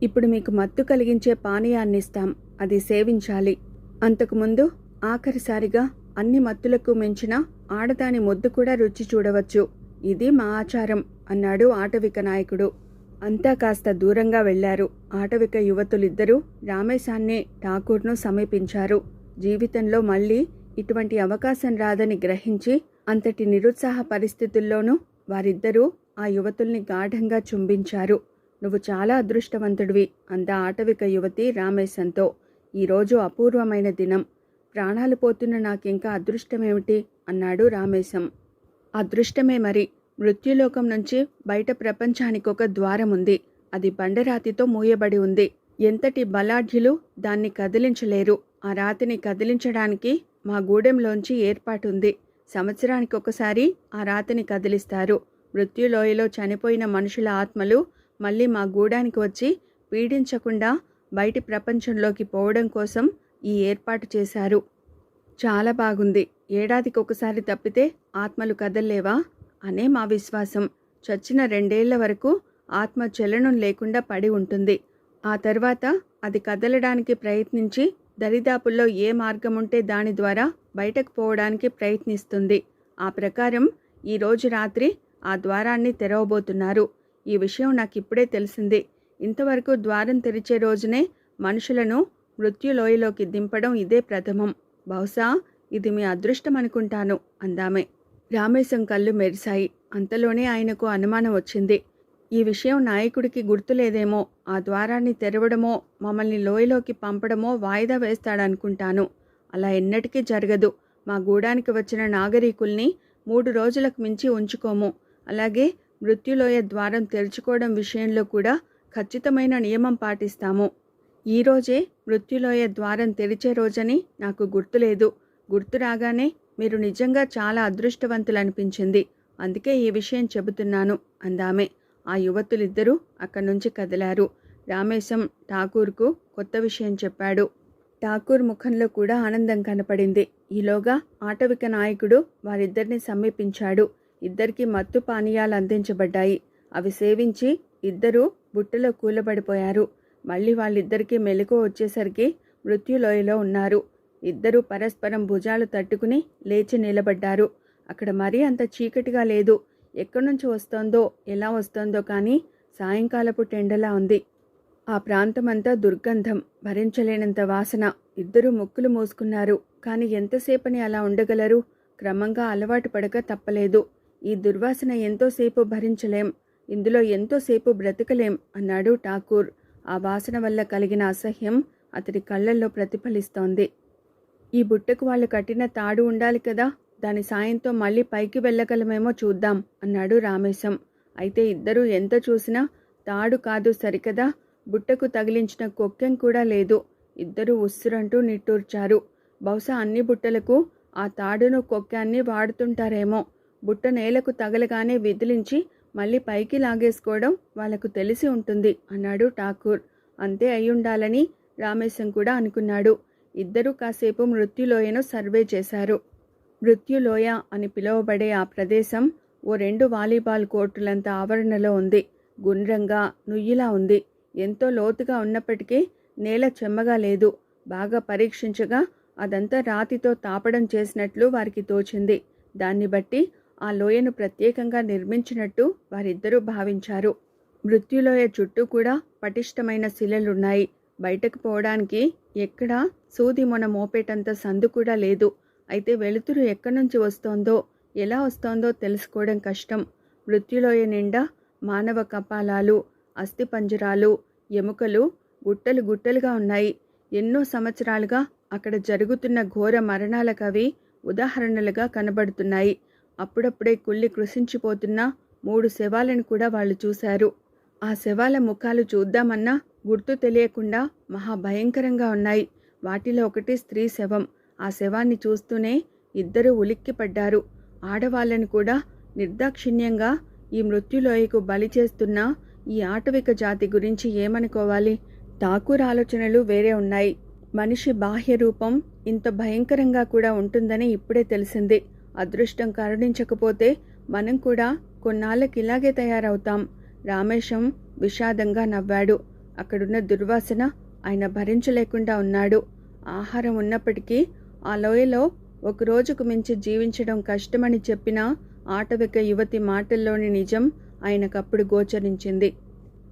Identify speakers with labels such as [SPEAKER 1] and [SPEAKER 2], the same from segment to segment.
[SPEAKER 1] ఇప్పుడు మీకు మత్తు కలిగించే పానీయాన్నిస్తాం, అది సేవించాలి. అంతకుముందు ఆఖరిసారిగా అన్ని మత్తులకు మించిన ఆడదాని ముద్దు కూడా రుచి చూడవచ్చు. ఇది మా ఆచారం అన్నాడు ఆటవిక నాయకుడు. అంతా కాస్త దూరంగా వెళ్లారు. ఆటవిక యువతులిద్దరూ రామేశాన్ని, ఠాకూర్ను సమీపించారు. జీవితంలో మళ్లీ ఇటువంటి అవకాశం రాదని గ్రహించి అంతటి నిరుత్సాహ పరిస్థితుల్లోనూ వారిద్దరూ ఆ యువతుల్ని గాఢంగా చుంబించారు. నువ్వు చాలా అదృష్టవంతుడివి అందా ఆటవిక యువతి రామేశంతో. ఈరోజు అపూర్వమైన దినం. ప్రాణాలు పోతున్న నాకింకా అదృష్టమేమిటి అన్నాడు రామేశం. అదృష్టమే మరి. మృత్యులోకం నుంచి బయట ప్రపంచానికొక ద్వారముంది. అది బండరాతితో మూయబడి ఉంది. ఎంతటి బలాఢ్యులు దాన్ని కదిలించలేరు. ఆ రాతిని కదిలించడానికి మా గూడెంలోంచి ఏర్పాటుంది. సంవత్సరానికొకసారి ఆ రాతిని కదిలిస్తారు. మృత్యులోయలో చనిపోయిన మనుషుల ఆత్మలు మళ్ళీ మా గూడానికి వచ్చి పీడించకుండా బయటి ప్రపంచంలోకి పోవడం కోసం ఈ ఏర్పాటు చేశారు. చాలా బాగుంది. ఏడాదికి ఒకసారి తప్పితే ఆత్మలు కదల్లేవా అనే మా విశ్వాసం. చచ్చిన 2 ఏళ్ల వరకు ఆత్మ చలనం లేకుండా పడి ఉంటుంది. ఆ తర్వాత అది కదలడానికి ప్రయత్నించి దరిదాపుల్లో ఏ మార్గం ఉంటే దాని ద్వారా బయటకు పోవడానికి ప్రయత్నిస్తుంది. ఆ ప్రకారం ఈరోజు రాత్రి ఆ ద్వారాన్ని తెరవబోతున్నారు. ఈ విషయం నాకిప్పుడే తెలిసింది. ఇంతవరకు ద్వారం తెరిచే రోజునే మనుషులను మృత్యులోయలోకి దింపడం ఇదే ప్రథమం. బహుశా ఇది మీ అదృష్టం అనుకుంటాను అందామె. రామేశం కళ్ళు మెరిశాయి. అంతలోనే ఆయనకు అనుమానం వచ్చింది. ఈ విషయం నాయకుడికి గుర్తులేదేమో. ఆ ద్వారాన్ని తెరవడమో మమ్మల్ని లోయలోకి పంపడమో వాయిదా వేస్తాడనుకుంటాను. అలా ఎన్నటికీ జరగదు. మా గూడానికి వచ్చిన నాగరికుల్ని 3 రోజులకు మించి ఉంచుకోము. అలాగే మృత్యులోయ ద్వారం తెరుచుకోవడం విషయంలో కూడా ఖచ్చితమైన నియమం పాటిస్తాము. ఈరోజే మృత్యులోయ ద్వారం తెరిచే రోజని నాకు గుర్తులేదు. గుర్తు రాగానే మీరు నిజంగా చాలా అదృష్టవంతులనిపించింది. అందుకే ఈ విషయం చెబుతున్నాను అందామె. ఆ యువతులిద్దరూ అక్కడి నుంచి కదిలారు. రామేశం ఠాకూర్కు కొత్త విషయం చెప్పాడు. ఠాకూర్ ముఖంలో కూడా ఆనందం కనపడింది. ఈలోగా ఆటవిక నాయకుడు వారిద్దరిని సమీపించాడు. ఇద్దరికీ మత్తు పానీయాలు అందించబడ్డాయి. అవి సేవించి ఇద్దరూ బుట్టలో కూలబడిపోయారు. మళ్ళీ వాళ్ళిద్దరికీ మెలకువ వచ్చేసరికి మృత్యులోయలో ఉన్నారు. ఇద్దరూ పరస్పరం భుజాలు తట్టుకుని లేచి నిలబడ్డారు. అక్కడ మరీ అంత చీకటిగా లేదు. ఎక్కడి నుంచి వస్తోందో ఎలా వస్తోందో కానీ సాయంకాలపు టెండలా ఉంది. ఆ ప్రాంతమంతా దుర్గంధం, భరించలేనంత వాసన. ఇద్దరూ ముక్కులు మూసుకున్నారు. కానీ ఎంతసేపని అలా ఉండగలరు? క్రమంగా అలవాటు పడక తప్పలేదు. ఈ దుర్వాసన ఎంతోసేపు భరించలేం, ఇందులో ఎంతోసేపు బ్రతకలేం అన్నాడు ఠాకూర్. ఆ వాసన వల్ల కలిగిన అసహ్యం అతడి కళ్ళల్లో ప్రతిఫలిస్తోంది. ఈ బుట్టకు వాళ్ళు కట్టిన తాడు ఉండాలి కదా, దాని సాయంతో మళ్ళీ పైకి వెళ్ళగలమేమో చూద్దాం అన్నాడు రామేశం. అయితే ఇద్దరూ ఎంత చూసినా తాడు కాదు సరికదా, బుట్టకు తగిలించిన కొక్కెం కూడా లేదు. ఇద్దరూ ఉస్సురంటూ నిట్టూర్చారు. బహుశా అన్ని బుట్టలకు ఆ తాడును కొక్కాన్ని వాడుతుంటారేమో. బుట్ట నేలకు తగలగానే విదిలించి మళ్ళీ పైకి లాగేసుకోవడం వాళ్లకు తెలిసి ఉంటుంది అన్నాడు ఠాకూర్. అంతే అయ్యుండాలని రామేశం కూడా అనుకున్నాడు. ఇద్దరూ కాసేపు మృత్యులోయను సర్వే చేశారు. మృత్యులోయ అని పిలువబడే ఆ ప్రదేశం ఓ 2 వాలీబాల్ కోర్టులంత ఆవరణలో ఉంది. గుండ్రంగా నుయ్యిలా ఉంది. ఎంతో లోతుగా ఉన్నప్పటికీ నేల చెమ్మగా లేదు. బాగా పరీక్షించగా అదంతా రాతితో తాపడం చేసినట్లు వారికి తోచింది. దాన్ని బట్టి ఆ లోయను ప్రత్యేకంగా నిర్మించినట్టు వారిద్దరూ భావించారు. మృత్యులోయ చుట్టూ కూడా పటిష్టమైన శిలలున్నాయి. బయటకు పోవడానికి ఎక్కడా సూది మొన మోపేటంత సందు కూడా లేదు. అయితే వెలుతురు ఎక్కడి నుంచి వస్తోందో, ఎలా వస్తోందో తెలుసుకోవడం కష్టం. మృత్యులోయ నిండా మానవ కపాలాలు, అస్థిపంజరాలు, ఎముకలు గుట్టలు గుట్టలుగా ఉన్నాయి. ఎన్నో సంవత్సరాలుగా అక్కడ జరుగుతున్న ఘోర మరణాలకవి ఉదాహరణలుగా కనబడుతున్నాయి. అప్పుడప్పుడే కుళ్ళి కృషించిపోతున్న 3 శవాలను కూడా వాళ్ళు చూశారు. ఆ శవాల ముఖాలు చూద్దామన్నా గుర్తు తెలియకుండా మహాభయంకరంగా ఉన్నాయి. వాటిలో ఒకటి స్త్రీ శవం. ఆ శవాన్ని చూస్తూనే ఇద్దరూ ఉలిక్కిపడ్డారు. ఆడవాళ్ళని కూడా నిర్దాక్షిణ్యంగా ఈ మృత్యులోయకు బలి చేస్తున్న ఈ ఆటవిక జాతి గురించి ఏమనుకోవాలి? ఠాకూర్ ఆలోచనలు వేరే ఉన్నాయి. మనిషి బాహ్య రూపం ఇంత భయంకరంగా కూడా ఉంటుందని ఇప్పుడే తెలిసింది. అదృష్టం కరుణించకపోతే మనం కూడా కొన్నాళ్ళకి ఇలాగే తయారవుతాం. రామేశం విషాదంగా నవ్వాడు. అక్కడున్న దుర్వాసన ఆయన భరించలేకుండా ఉన్నాడు. ఆహారం ఉన్నప్పటికీ ఆ లోయలో ఒక రోజుకు మించి జీవించడం కష్టమని చెప్పిన ఆటవిక యువతి మాటల్లోని నిజం ఆయనకప్పుడు గోచరించింది.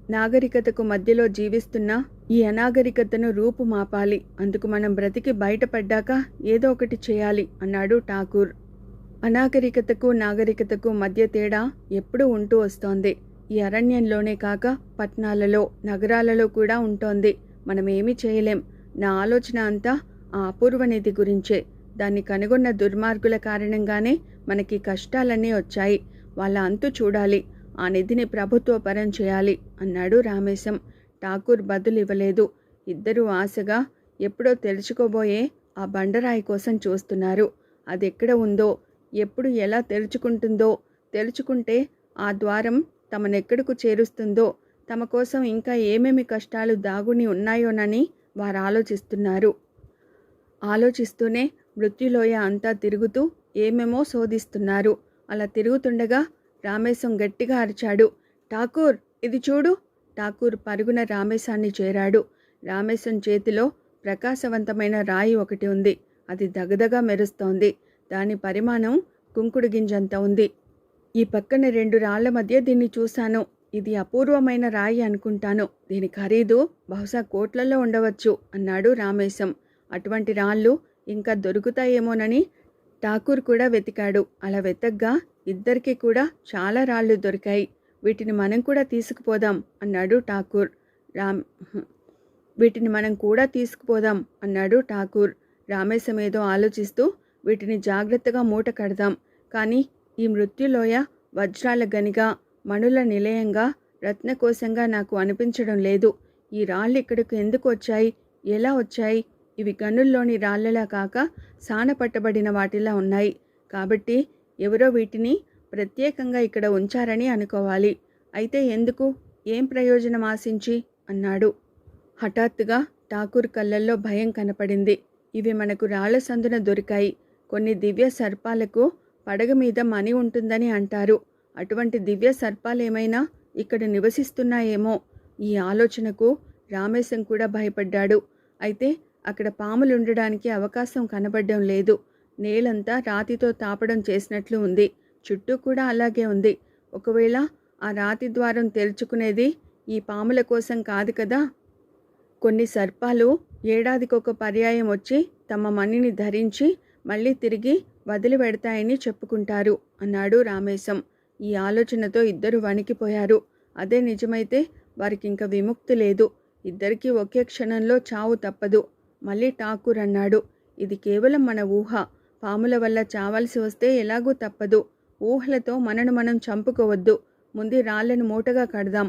[SPEAKER 1] నాగరికతకు మధ్యలో జీవిస్తున్న ఈ అనాగరికతను రూపుమాపాలి. అందుకు మనం బ్రతికి బయటపడ్డాక ఏదో ఒకటి చేయాలి అన్నాడు ఠాకూర్. అనాగరికతకు నాగరికతకు మధ్య తేడా ఎప్పుడూ ఉంటూ వస్తోంది. ఈ అరణ్యంలోనే కాక పట్టణాలలో, నగరాలలో కూడా ఉంటోంది. మనం ఏమీ చేయలేం. నా ఆలోచన అంతా ఆ అపూర్వ నిధి గురించే. దాన్ని కనుగొన్న దుర్మార్గుల కారణంగానే మనకి కష్టాలన్నీ వచ్చాయి. వాళ్ళ అంతు చూడాలి. ఆ నిధిని ప్రభుత్వపరం చేయాలి అన్నాడు రామేశం. ఠాకూర్ బదులివ్వలేదు. ఇద్దరూ ఆశగా ఎప్పుడో తెరుచుకోబోయే ఆ బండరాయి కోసం చూస్తున్నారు. అదెక్కడ ఉందో, ఎప్పుడు ఎలా తెరుచుకుంటుందో, తెరుచుకుంటే ఆ ద్వారం తమనెక్కడకు చేరుస్తుందో, తమ కోసం ఇంకా ఏమేమి కష్టాలు దాగుని ఉన్నాయోనని వారు ఆలోచిస్తున్నారు. ఆలోచిస్తూనే మృత్యులోయ అంతా తిరుగుతూ ఏమేమో శోధిస్తున్నారు. అలా తిరుగుతుండగా రామేశం గట్టిగా అరిచాడు, ఠాకూర్, ఇది చూడు. ఠాకూర్ పరుగున రామేశాన్ని చేరాడు. రామేశం చేతిలో ప్రకాశవంతమైన రాయి ఒకటి ఉంది. అది దగదగా మెరుస్తోంది. దాని పరిమాణం కుంకుడు గింజంత ఉంది. ఈ పక్కన 2 రాళ్ల మధ్య దీన్ని చూశాను. ఇది అపూర్వమైన రాయి అనుకుంటాను. దీని ఖరీదు బహుశా కోట్లలో ఉండవచ్చు అన్నాడు రామేశం. అటువంటి రాళ్ళు ఇంకా దొరుకుతాయేమోనని ఠాకూర్ కూడా వెతికాడు. అలా వెతగ్గా ఇద్దరికీ కూడా చాలా రాళ్ళు దొరికాయి. వీటిని మనం కూడా తీసుకుపోదాం అన్నాడు ఠాకూర్. వీటిని మనం కూడా తీసుకుపోదాం అన్నాడు ఠాకూర్. రామేశం ఏదో ఆలోచిస్తూ, వీటిని జాగ్రత్తగా మూట కడదాం. కానీ ఈ మృత్యులోయ వజ్రాల గనిగా, మణుల నిలయంగా, రత్నకోశంగా నాకు అనిపించడం లేదు. ఈ రాళ్ళు ఇక్కడికి ఎందుకు వచ్చాయి? ఎలా వచ్చాయి? ఇవి గనుల్లోని రాళ్లలా కాక సానపట్టబడిన వాటిలా ఉన్నాయి. కాబట్టి ఎవరో వీటిని ప్రత్యేకంగా ఇక్కడ ఉంచారని అనుకోవాలి. అయితే ఎందుకు? ఏం ప్రయోజనం ఆశించి అన్నాడు. హఠాత్తుగా ఠాకూర్ కళ్ళల్లో భయం కనపడింది. ఇవి మనకు రాళ్ల సందున దొరికాయి. కొన్ని దివ్య సర్పాలకు పడగ మీద మణి ఉంటుందని అంటారు. అటువంటి దివ్య సర్పాలేమైనా ఇక్కడ నివసిస్తున్నాయేమో? ఈ ఆలోచనకు రామేశం కూడా భయపడ్డాడు. అయితే అక్కడ పాములుండడానికి అవకాశం కనబడడం లేదు. నేలంతా రాతితో తాపడం చేసినట్లు ఉంది. చుట్టూ కూడా అలాగే ఉంది. ఒకవేళ ఆ రాతి ద్వారం తెరుచుకునేది ఈ పాముల కోసం కాదు కదా? కొన్ని సర్పాలు ఏడాదికొక పర్యాయం వచ్చి తమ మణిని ధరించి మళ్ళీ తిరిగి వదిలిపెడతాయని చెప్పుకుంటారు అన్నాడు రామేశం. ఈ ఆలోచనతో ఇద్దరు వణికిపోయారు. అదే నిజమైతే వారికింక విముక్తి లేదు. ఇద్దరికీ ఒకే క్షణంలో చావు తప్పదు. మళ్ళీ ఠాకూర్ అన్నాడు, ఇది కేవలం మన ఊహ. పాముల వల్ల చావాల్సి వస్తే ఎలాగూ తప్పదు. ఊహలతో మనను మనం చంపుకోవద్దు. ముందు రాళ్లను మూటగా కడదాం.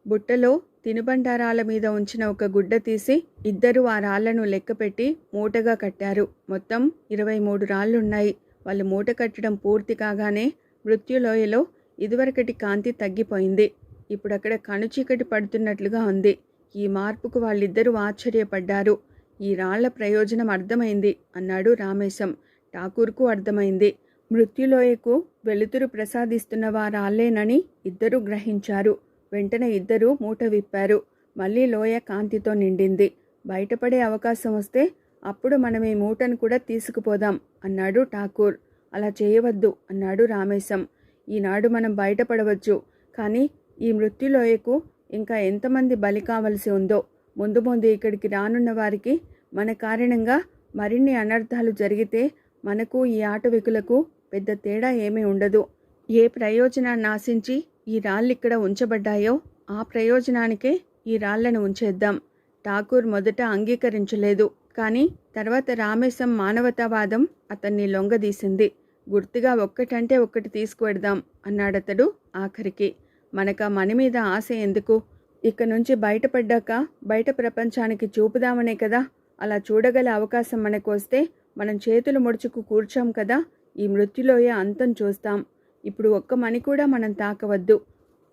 [SPEAKER 1] బుట్టలో తినుబండారాల మీద ఉంచిన ఒక గుడ్డ తీసి ఇద్దరు ఆ రాళ్లను లెక్కపెట్టి మూటగా కట్టారు. మొత్తం 23 రాళ్లున్నాయి. వాళ్ళు మూట కట్టడం పూర్తి కాగానే మృత్యులోయలో ఇదివరకటి కాంతి తగ్గిపోయింది. ఇప్పుడక్కడ కనుచీకటి పడుతున్నట్లుగా ఉంది. ఈ మార్పుకు వాళ్ళిద్దరూ ఆశ్చర్యపడ్డారు. ఈ రాళ్ల ప్రయోజనం అర్థమైంది అన్నాడు రామేశం. ఠాకూర్కు అర్థమైంది. మృత్యులోయకు వెలుతురు ప్రసాదిస్తున్న వారాళ్లేనని ఇద్దరూ గ్రహించారు. వెంటనే ఇద్దరూ మూట విప్పారు. మళ్ళీ లోయ కాంతితో నిండింది. బయటపడే అవకాశం వస్తే అప్పుడు మనం ఈ మూటను కూడా తీసుకుపోదాం అన్నాడు ఠాకూర్. అలా చేయవద్దు అన్నాడు రామేశం. ఈనాడు మనం బయటపడవచ్చు. కానీ ఈ మృత్యులోయకు ఇంకా ఎంతమంది బలి కావలసి ఉందో. ముందు ముందు ఇక్కడికి రానున్న వారికి మన కారణంగా మరిన్ని అనర్థాలు జరిగితే మనకు ఈ ఆటవికులకు పెద్ద తేడా ఏమీ ఉండదు. ఏ ప్రయోజనాన్ని ఆశించి ఈ రాళ్ళిక్కడ ఉంచబడ్డాయో ఆ ప్రయోజనానికే ఈ రాళ్లను ఉంచేద్దాం. ఠాకూర్ మొదట అంగీకరించలేదు. కానీ తర్వాత రామేశం మానవతావాదం అతన్ని లొంగదీసింది. గుర్తుగా ఒక్కటంటే ఒక్కటి తీసుకువెడదాం అన్నాడతడు ఆఖరికి. మనకా మని మీద ఆశ ఎందుకు? ఇక నుంచి బయటపడ్డాక బయట ప్రపంచానికి చూపుదామనే కదా. అలా చూడగల అవకాశం మనకు వస్తే మనం చేతులు ముడుచుకు కూర్చోం కదా. ఈ మృత్యులోయ అంతం చూస్తాం. ఇప్పుడు ఒక్క మని కూడా మనం తాకవద్దు.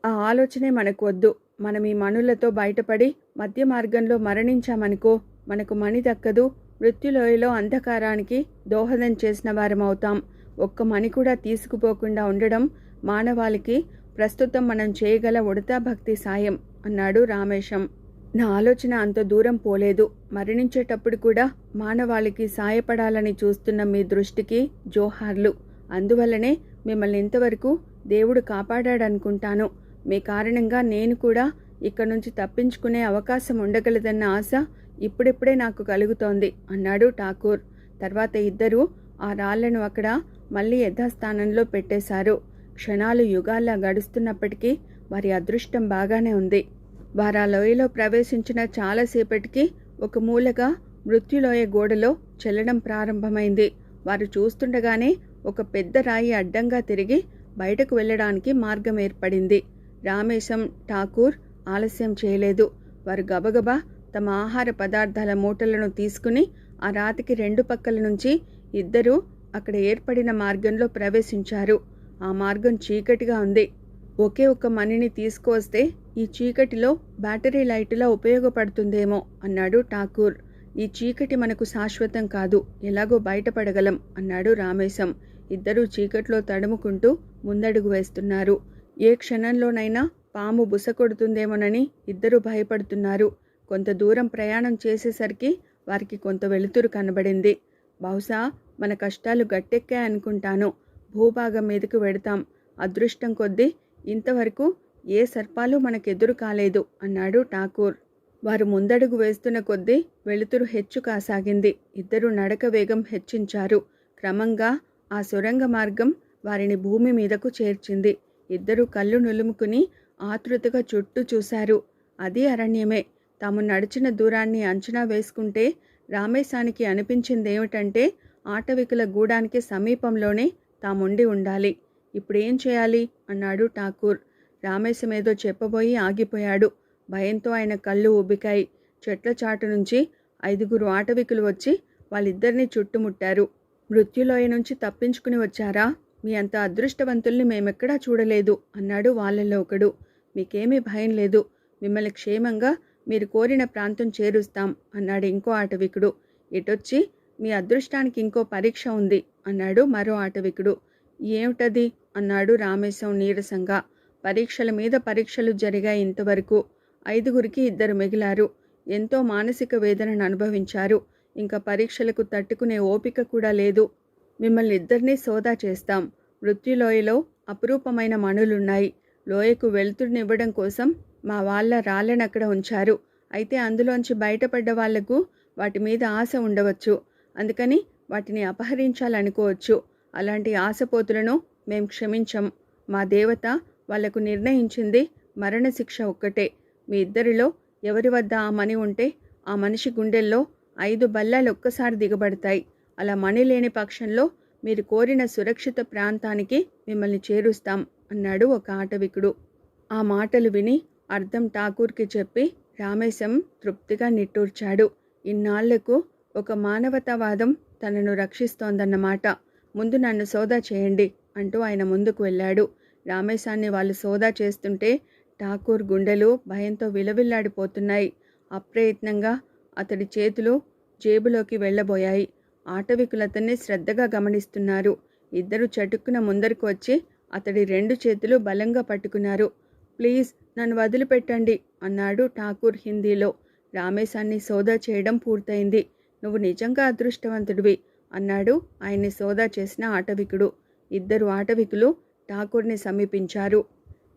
[SPEAKER 1] ఆ ఆలోచనే మనకు వద్దు. మనం ఈ మనులతో బయటపడి మధ్య మార్గంలో మరణించామనుకో, మనకు మని దక్కదు. మృత్యులోయలో అంధకారానికి దోహదం చేసిన వారమవుతాం. ఒక్క మని కూడా తీసుకుపోకుండా ఉండడం మానవాళికి ప్రస్తుతం మనం చేయగల ఉడతా భక్తి సాయం అన్నాడు రామేశం. నా ఆలోచన అంత దూరం పోలేదు. మరణించేటప్పుడు కూడా మానవాళికి సాయపడాలని చూస్తున్న మీ దృష్టికి జోహార్లు. అందువల్లనే మిమ్మల్ని ఇంతవరకు దేవుడు కాపాడాడనుకుంటాను. మీ కారణంగా నేను కూడా ఇక్కడ నుంచి తప్పించుకునే అవకాశం ఉండగలదన్న ఆశ ఇప్పుడిప్పుడే నాకు కలుగుతోంది అన్నాడు ఠాకూర్. తర్వాత ఇద్దరూ ఆ రాళ్లను అక్కడ మళ్ళీ యథాస్థానంలో పెట్టేశారు. క్షణాలు యుగాల్లా గడుస్తున్నప్పటికీ వారి అదృష్టం బాగానే ఉంది. వారా లోయలో ప్రవేశించిన చాలాసేపటికి ఒక మూలగా మృత్యులోయ గోడలో చెల్లడం ప్రారంభమైంది. వారు చూస్తుండగానే ఒక పెద్ద రాయి అడ్డంగా తిరిగి బయటకు వెళ్ళడానికి మార్గం ఏర్పడింది. రామేశం, ఠాకూర్ ఆలస్యం చేయలేదు. వారు గబగబా తమ ఆహార పదార్థాల మూటలను తీసుకుని ఆ రాతికి రెండు పక్కల నుంచి ఇద్దరూ అక్కడ ఏర్పడిన మార్గంలో ప్రవేశించారు. ఆ మార్గం చీకటిగా ఉంది. ఒకే ఒక్క మణిని తీసుకువస్తే ఈ చీకటిలో బ్యాటరీ లైటులా ఉపయోగపడుతుందేమో అన్నాడు ఠాకూర్. ఈ చీకటి మనకు శాశ్వతం కాదు, ఎలాగో బయటపడగలం అన్నాడు రామేశం. ఇద్దరూ చీకట్లో తడుముకుంటూ ముందడుగు వేస్తున్నారు. ఏ క్షణంలోనైనా పాము బుస కొడుతుందేమోనని ఇద్దరూ భయపడుతున్నారు. కొంత దూరం ప్రయాణం చేసేసరికి వారికి కొంత వెలుతురు కనబడింది. బహుశా మన కష్టాలు గట్టెక్కాయనుకుంటాను. భూభాగం మీదకు వెడతాం. అదృష్టం కొద్దీ ఇంతవరకు ఏ సర్పాలు మనకెదురు కాలేదు అన్నాడు ఠాకూర్. వారు ముందడుగు వేస్తున్న కొద్దీ వెలుతురు హెచ్చు కాసాగింది. ఇద్దరు నడక వేగం హెచ్చించారు. క్రమంగా ఆ సొరంగ మార్గం వారిని భూమి మీదకు చేర్చింది. ఇద్దరు కళ్ళు నులుముకుని ఆతృతగా చుట్టూ చూశారు. అది అరణ్యమే. తాము నడిచిన దూరాన్ని అంచనా వేసుకుంటే రామేశానికి అనిపించిందేమిటంటే ఆటవికుల గూడానికి సమీపంలోనే తాముండి ఉండాలి. ఇప్పుడేం చేయాలి అన్నాడు ఠాకూర్. రామేశమేదో చెప్పబోయి ఆగిపోయాడు. భయంతో ఆయన కళ్ళు ఉబ్బికాయి. చెట్ల చాటు నుంచి 5 ఆటవికులు వచ్చి వాళ్ళిద్దరినీ చుట్టుముట్టారు. మృత్యులోయ నుంచి తప్పించుకుని వచ్చారా? మీ అంత అదృష్టవంతుల్ని మేమెక్కడా చూడలేదు అన్నాడు వాళ్ళల్లో ఒకడు. మీకేమీ భయం లేదు. మిమ్మల్ని క్షేమంగా మీరు కోరిన ప్రాంతం చేరుస్తాం అన్నాడు ఇంకో ఆటవికుడు. ఇటొచ్చి మీ అదృష్టానికి ఇంకో పరీక్ష ఉంది అన్నాడు మరో ఆటవికుడు. ఏమిటది అన్నాడు రామేశం నీరసంగా. పరీక్షల మీద పరీక్షలు జరిగాయి ఇంతవరకు. 5కి 2 మిగిలారు. ఎంతో మానసిక వేదనను అనుభవించారు. ఇంకా పరీక్షలకు తట్టుకునే ఓపిక కూడా లేదు. మిమ్మల్ని ఇద్దరినీ సోదా చేస్తాం. మృత్యులోయలో అపురూపమైన మణులున్నాయి. లోయకు వెలుతురునివ్వడం కోసం మా వాళ్ళ రాళ్ళను అక్కడ ఉంచారు. అయితే అందులోంచి బయటపడ్డ వాళ్లకు వాటి మీద ఆశ ఉండవచ్చు. అందుకని వాటిని అపహరించాలనుకోవచ్చు. అలాంటి ఆశపోతులను మేం క్షమించం. మా దేవత వాళ్లకు నిర్ణయించింది మరణశిక్ష ఒక్కటే. మీ ఇద్దరిలో ఎవరి వద్ద ఆ మణి ఉంటే ఆ మనిషి గుండెల్లో 5 బల్లాలు ఒక్కసారి దిగబడతాయి. అలా మణి లేని పక్షంలో మీరు కోరిన సురక్షిత ప్రాంతానికి మిమ్మల్ని చేరుస్తాం అన్నాడు ఒక ఆటవికుడు. ఆ మాటలు విని అర్థం ఠాకూర్కి చెప్పి రామేశం తృప్తిగా నిట్టూర్చాడు. ఇన్నాళ్లకు ఒక మానవతావాదం తనను రక్షిస్తోందన్నమాట. ముందు నన్ను సోదా చేయండి అంటూ ఆయన ముందుకు వెళ్ళాడు. రామేశాన్ని వాళ్ళు సోదా చేస్తుంటే ఠాకూర్ గుండెలు భయంతో విలవిల్లాడిపోతున్నాయి. అప్రయత్నంగా అతడి చేతులు జేబులోకి వెళ్ళబోయాయి. ఆటవికులతన్ని శ్రద్ధగా గమనిస్తున్నారు. ఇద్దరు చటుక్కున ముందరకు వచ్చి అతడి 2 చేతులు బలంగా పట్టుకున్నారు. ప్లీజ్ నన్ను వదిలిపెట్టండి అన్నాడు ఠాకూర్ హిందీలో. రామేశాన్ని సోదా చేయడం పూర్తయింది. నువ్వు నిజంగా అదృష్టవంతుడివి అన్నాడు ఆయన్ని సోదా చేసిన ఆటవికుడు. 2 ఆటవికులు ఠాకూర్ని సమీపించారు.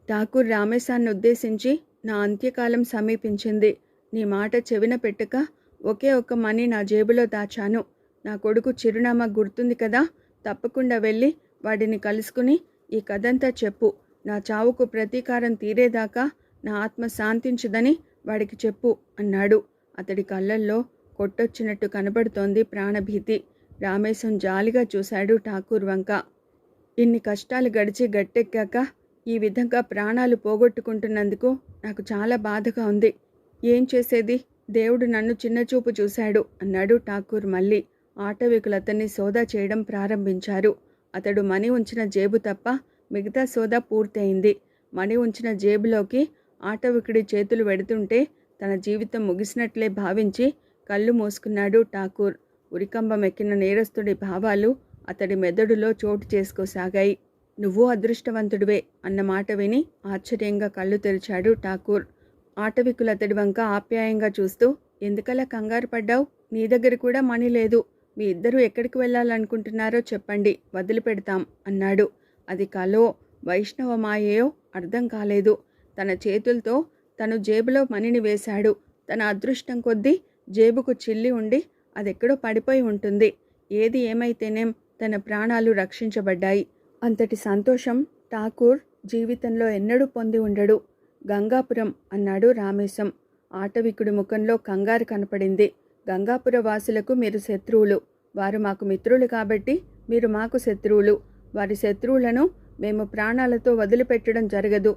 [SPEAKER 1] ఠాకూర్ రామేశాన్ని ఉద్దేశించి, నా అంత్యకాలం సమీపించింది. నీ మాట చెవిన పెట్టక ఒకే ఒక్క మణి నా జేబులో దాచాను. నా కొడుకు చిరునామా గుర్తుంది కదా? తప్పకుండా వెళ్ళి వాడిని కలుసుకుని ఈ కథంతా చెప్పు. నా చావుకు ప్రతీకారం తీరేదాకా నా ఆత్మ శాంతించదని వాడికి చెప్పు అన్నాడు. అతడి కళ్ళల్లో కొట్టొచ్చినట్టు కనబడుతోంది ప్రాణభీతి. రామేశం జాలిగా చూశాడు ఠాకూర్ వంక. ఇన్ని కష్టాలు గడిచి గట్టెక్కాక ఈ విధంగా ప్రాణాలు పోగొట్టుకుంటున్నందుకు నాకు చాలా బాధగా ఉంది. ఏం చేసేది? దేవుడు నన్ను చిన్నచూపు చూశాడు అన్నాడు ఠాకూర్ మళ్ళీ. ఆటవికులు అతన్ని సోదా చేయడం ప్రారంభించారు. అతడు మణి ఉంచిన జేబు తప్ప మిగతా సోదా పూర్తయింది. మణి ఉంచిన జేబులోకి ఆటవికుడి చేతులు వెడుతుంటే తన జీవితం ముగిసినట్లే భావించి కళ్ళు మూసుకున్నాడు ఠాకూర్. ఉరికంబం ఎక్కిన నేరస్తుడి భావాలు అతడి మెదడులో చోటు చేసుకోసాగాయి. నువ్వు అదృష్టవంతుడివే అన్న మాట విని ఆశ్చర్యంగా కళ్ళు తెరిచాడు ఠాకూర్. ఆటవికులు అతడి వంక ఆప్యాయంగా చూస్తూ, ఎందుకలా కంగారు పడ్డావు? నీ దగ్గర కూడా మనీ లేదు. మీ ఇద్దరూ ఎక్కడికి వెళ్ళాలనుకుంటున్నారో చెప్పండి, వదిలిపెడతాం అన్నాడు. అది కలో వైష్ణవ మాయయో అర్థం కాలేదు. తన చేతులతో తను జేబులో మనీని వేశాడు. తన అదృష్టం కొద్దీ జేబుకు చిల్లి ఉండి అదెక్కడో పడిపోయి ఉంటుంది. ఏది ఏమైతేనేం తన ప్రాణాలు రక్షించబడ్డాయి. అంతటి సంతోషం ఠాకూర్ జీవితంలో ఎన్నడూ పొంది ఉండడు. గంగాపురం అన్నాడు రామేశం. ఆటవికుడి ముఖంలో కంగారు కనపడింది. గంగాపుర వాసులకు మీరు శత్రువులు. వారు మాకు మిత్రులు కాబట్టి మీరు మాకు శత్రువులు. వారి శత్రువులను మేము ప్రాణాలతో వదిలిపెట్టడం జరగదు.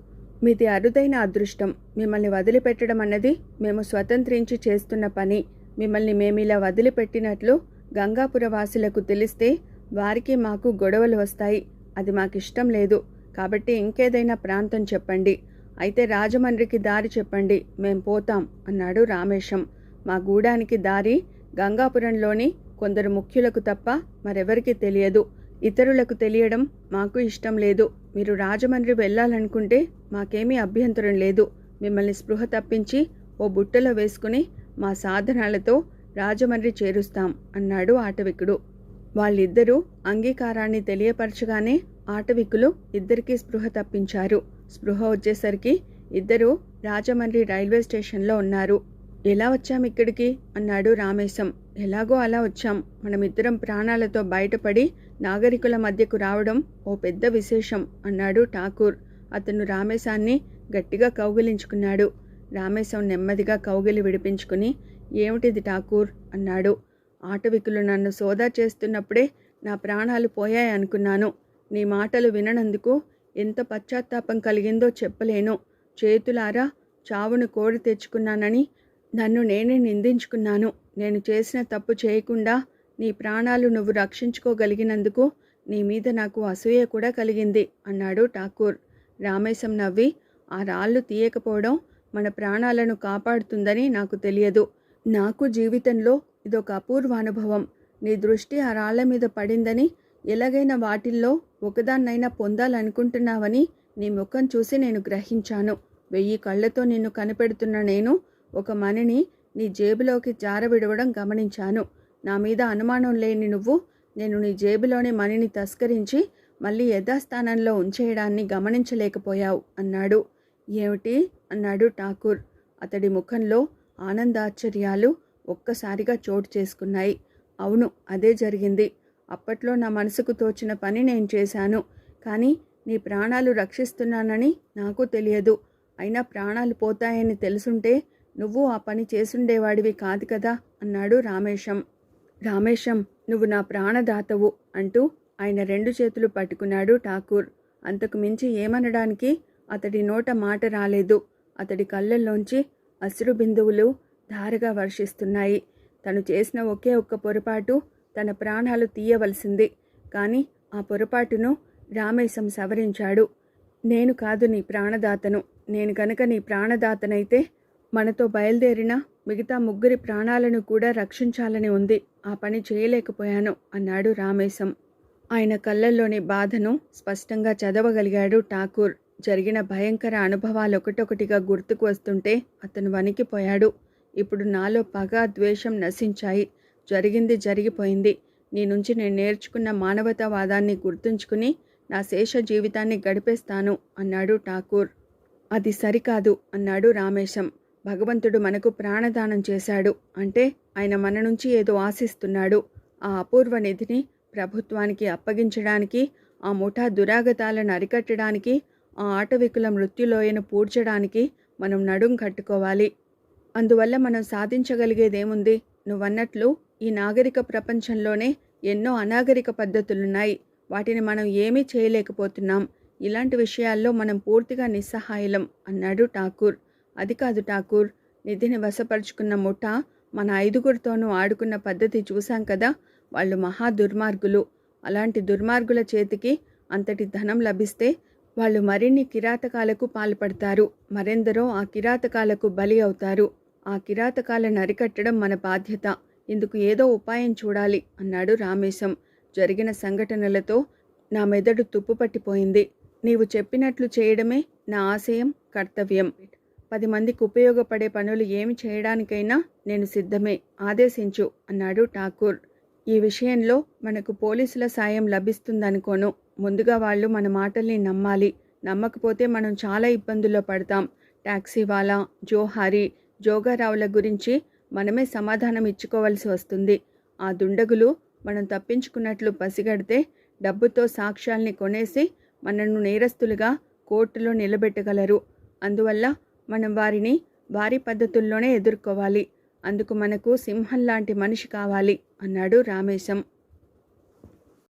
[SPEAKER 1] మీది అరుదైన అదృష్టం. మిమ్మల్ని వదిలిపెట్టడం అన్నది మేము స్వతంత్రించి చేస్తున్న పని. మిమ్మల్ని మేమిలా వదిలిపెట్టినట్లు గంగాపుర వాసులకు తెలిస్తే వారికి మాకు గొడవలు వస్తాయి. అది మాకిష్టం లేదు. కాబట్టి ఇంకేదైనా ప్రాంతం చెప్పండి. అయితే రాజమండ్రికి దారి చెప్పండి, మేం పోతాం అన్నాడు రామేశం. మా గూడానికి దారి గంగాపురంలోని కొందరు ముఖ్యులకు తప్ప మరెవరికీ తెలియదు. ఇతరులకు తెలియడం మాకు ఇష్టం లేదు. మీరు రాజమండ్రి వెళ్ళాలనుకుంటే మాకేమీ అభ్యంతరం లేదు. మిమ్మల్ని స్పృహ తప్పించి ఓ బుట్టలో వేసుకుని మా సాధనాలతో రాజమండ్రి చేరుస్తాం అన్నాడు ఆటవికుడు. వాళ్ళిద్దరూ అంగీకారాన్ని తెలియపరచగానే ఆటవికులు ఇద్దరికీ స్పృహ తప్పించారు. స్పృహ వచ్చేసరికి ఇద్దరూ రాజమండ్రి రైల్వే స్టేషన్లో ఉన్నారు. ఎలా వచ్చాం ఇక్కడికి అన్నాడు రామేశం. ఎలాగో అలా వచ్చాం. మనమిద్దరం ప్రాణాలతో బయటపడి నాగరికుల మధ్యకు రావడం ఓ పెద్ద విశేషం అన్నాడు ఠాకూర్. అతను రామేశాన్ని గట్టిగా కౌగిలించుకున్నాడు. రామేశం నెమ్మదిగా కౌగిలి విడిపించుకుని, ఏమిటిది ఠాకూర్ అన్నాడు. ఆటవికులు నన్ను సోదా చేస్తున్నప్పుడే నా ప్రాణాలు పోయాయనుకున్నాను. నీ మాటలు విననందుకు ఎంత పశ్చాత్తాపం కలిగిందో చెప్పలేను. చేతులారా చావును కోరి తెచ్చుకున్నానని నన్ను నేనే నిందించుకున్నాను. నేను చేసిన తప్పు చేయకుండా నీ ప్రాణాలు నువ్వు రక్షించుకోగలిగినందుకు నీ మీద నాకు అసూయ కూడా కలిగింది అన్నాడు ఠాకూర్. రామేశం నవ్వి, ఆ రాళ్ళు తీయకపోవడం మన ప్రాణాలను కాపాడుతుందని నాకు తెలియదు. నాకు జీవితంలో ఇదొక అపూర్వ అనుభవం. నీ దృష్టి ఆ రాళ్ల మీద పడిందని, ఎలాగైనా వాటిల్లో ఒకదాన్నైనా పొందాలనుకుంటున్నావని నీ ముఖం చూసి నేను గ్రహించాను. 1000 కళ్ళతో నిన్ను కనిపెడుతున్న నేను ఒక మణిని నీ జేబులోకి జారవిడవడం గమనించాను. నా మీద అనుమానం లేని నువ్వు నేను నీ జేబులోని మణిని తస్కరించి మళ్ళీ యథాస్థానంలో ఉంచేయడాన్ని గమనించలేకపోయావు అన్నాడు. ఏమిటి అన్నాడు ఠాకూర్. అతడి ముఖంలో ఆనందాశ్చర్యాలు ఒక్కసారిగా చోటు చేసుకున్నాయి. అవును, అదే జరిగింది. అప్పట్లో నా మనసుకు తోచిన పని నేను చేశాను. కానీ నీ ప్రాణాలు రక్షిస్తున్నానని నాకు తెలియదు. అయినా ప్రాణాలు పోతాయని తెలుసుంటే నువ్వు ఆ పని చేసుండేవాడివి కాదు కదా అన్నాడు రామేశం. రామేశం, నువ్వు నా ప్రాణదాతవు అంటూ ఆయన 2 చేతులు పట్టుకున్నాడు ఠాకూర్. అంతకు మించి ఏమనడానికి అతడి నోట మాట రాలేదు. అతడి కళ్ళల్లోంచి అశ్రు బిందువులు ధారగా వర్షిస్తున్నాయి. తను చేసిన ఒకే ఒక్క పొరపాటు తన ప్రాణాలు తీయవలసింది. కానీ ఆ పొరపాటును రామేశం సవరించాడు. నేను కాదు నీ ప్రాణదాతను. నేను కనుక నీ ప్రాణదాతనైతే మనతో బయలుదేరిన మిగతా 3 ప్రాణాలను కూడా రక్షించాలని ఉంది. ఆ పని చేయలేకపోయాను అన్నాడు రామేశం. ఆయన కళ్ళల్లోని బాధను స్పష్టంగా చదవగలిగాడు ఠాకూర్. జరిగిన భయంకర అనుభవాలు ఒకటొకటిగా గుర్తుకు వస్తుంటే అతను వణికిపోయాడు. ఇప్పుడు నాలో పగ, ద్వేషం నశించాయి. జరిగింది జరిగిపోయింది. నీ నుంచి నేను నేర్చుకున్న మానవతావాదాన్ని గుర్తుంచుకుని నా శేష జీవితాన్ని గడిపేస్తాను అన్నాడు ఠాకూర్. అది సరికాదు అన్నాడు రామేశం. భగవంతుడు మనకు ప్రాణదానం చేశాడు అంటే ఆయన మన నుంచి ఏదో ఆశిస్తున్నాడు. ఆ అపూర్వ నిధిని ప్రభుత్వానికి అప్పగించడానికి, ఆ ముఠా దురాగతాలను అరికట్టడానికి, ఆ ఆటవికుల మృత్యులోయను పూడ్చడానికి మనం నడుం కట్టుకోవాలి. అందువల్ల మనం సాధించగలిగేదేముంది? నువ్వన్నట్లు ఈ నాగరిక ప్రపంచంలోనే ఎన్నో అనాగరిక పద్ధతులున్నాయి. వాటిని మనం ఏమీ చేయలేకపోతున్నాం. ఇలాంటి విషయాల్లో మనం పూర్తిగా నిస్సహాయులం అన్నాడు ఠాకూర్. అది కాదు ఠాకూర్, నిధిని వశపరుచుకున్న ముఠా మన 5గురితోనూ ఆడుకున్న పద్ధతి చూశాం కదా. వాళ్ళు మహా దుర్మార్గులు. అలాంటి దుర్మార్గుల చేతికి అంతటి ధనం లభిస్తే వాళ్ళు మరిన్ని కిరాతకాలకు పాల్పడతారు. మరెందరో ఆ కిరాతకాలకు బలి అవుతారు. ఆ కిరాతకాలను అరికట్టడం మన బాధ్యత. ఇందుకు ఏదో ఉపాయం చూడాలి అన్నాడు రామేశం. జరిగిన సంఘటనలతో నా మెదడు తుప్పుపట్టిపోయింది. నీవు చెప్పినట్లు చేయడమే నా ఆశయం, కర్తవ్యం. 10 మందికి ఉపయోగపడే పనులు ఏమి చేయడానికైనా నేను సిద్ధమే, ఆదేశించు అన్నాడు ఠాకూర్. ఈ విషయంలో మనకు పోలీసుల సాయం లభిస్తుందనుకోను. ముందుగా వాళ్ళు మన మాటల్ని నమ్మాలి. నమ్మకపోతే మనం చాలా ఇబ్బందుల్లో పడతాం. టాక్సీవాలా, జోహారి, జోగారావుల గురించి మనమే సమాధానం ఇచ్చుకోవాల్సి వస్తుంది. ఆ దుండగులు మనం తప్పించుకున్నట్లు పసిగడితే డబ్బుతో సాక్ష్యాల్ని కొనేసి మనను నేరస్తులుగా కోర్టులో నిలబెట్టగలరు. అందువల్ల మనం వారిని వారి పద్ధతుల్లోనే ఎదుర్కోవాలి. అందుకు మనకు సింహం లాంటి మనిషి కావాలి అన్నాడు రామేశం.